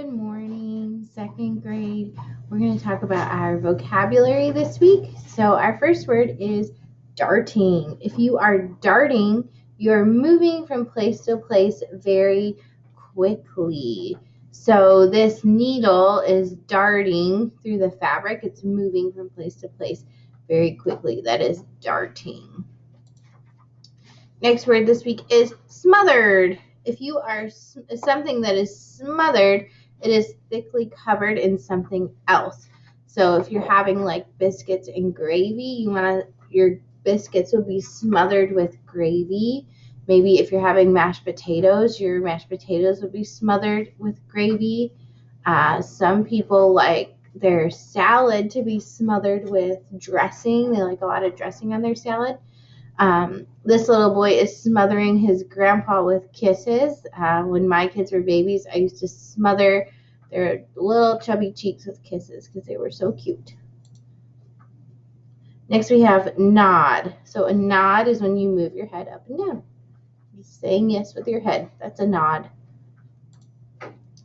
Good morning, second grade. We're going to talk about our vocabulary this week. So our first word is darting. If you are darting, you're moving from place to place very quickly. So this needle is darting through the fabric. It's moving from place to place very quickly. That is darting. Next word this week is smothered. If you are something that is smothered, it is thickly covered in something else. So if you're having like biscuits and gravy, your biscuits will be smothered with gravy. Maybe if you're having mashed potatoes, your mashed potatoes would be smothered with gravy. Some people like their salad to be smothered with dressing. They like a lot of dressing on their salad. This little boy is smothering his grandpa with kisses. When my kids were babies, I used to smother their little chubby cheeks with kisses because they were so cute. Next we have nod. So a nod is when you move your head up and down. Just saying yes with your head. That's a nod.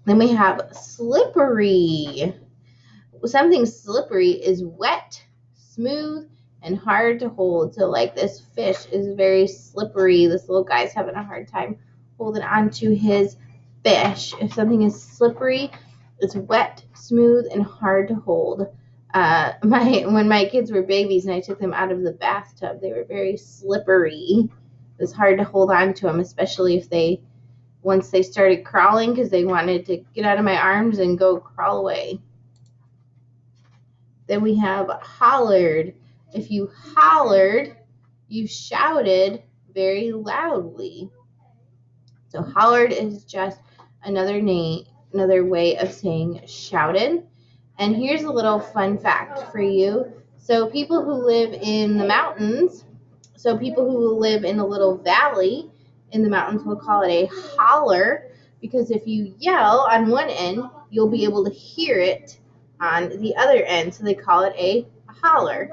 Then we have slippery. Something slippery is wet, smooth, and hard to hold. So like this fish is very slippery. This little guy's having a hard time holding on to his fish. If something is slippery, it's wet, smooth, and hard to hold. When my kids were babies and I took them out of the bathtub, they were very slippery. It was hard to hold on to them, especially if once they started crawling because they wanted to get out of my arms and go crawl away. Then we have hollered. If you hollered, you shouted very loudly. So hollered is just another way of saying shouted. And here's a little fun fact for you. So people who live in the mountains, people who live in a little valley in the mountains will call it a holler, because if you yell on one end, you'll be able to hear it on the other end, so they call it a holler.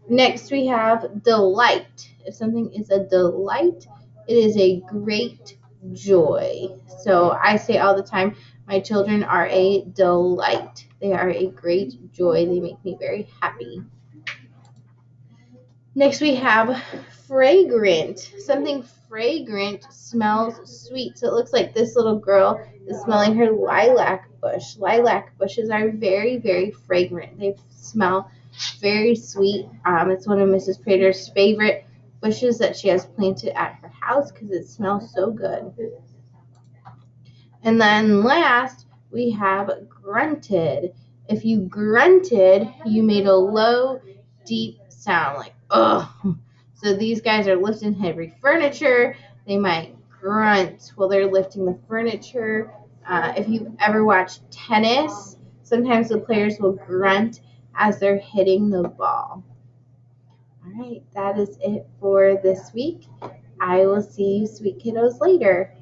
Next we have delight. If something is a delight, it is a great joy. So I say all the time, my children are a delight. They are a great joy. They make me very happy. Next we have fragrant. Something fragrant smells sweet. So it looks like this little girl is smelling her lilac bush. Lilac bushes are very, very fragrant. They smell very sweet. It's one of Mrs. Prater's favorite bushes that she has planted at her house because it smells so good. And then last, we have grunted. If you grunted, you made a low, deep sound like, ugh. So these guys are lifting heavy furniture. They might grunt while they're lifting the furniture. If you've ever watched tennis, sometimes the players will grunt as they're hitting the ball. All right, that is it for this week. I will see you sweet kiddos later.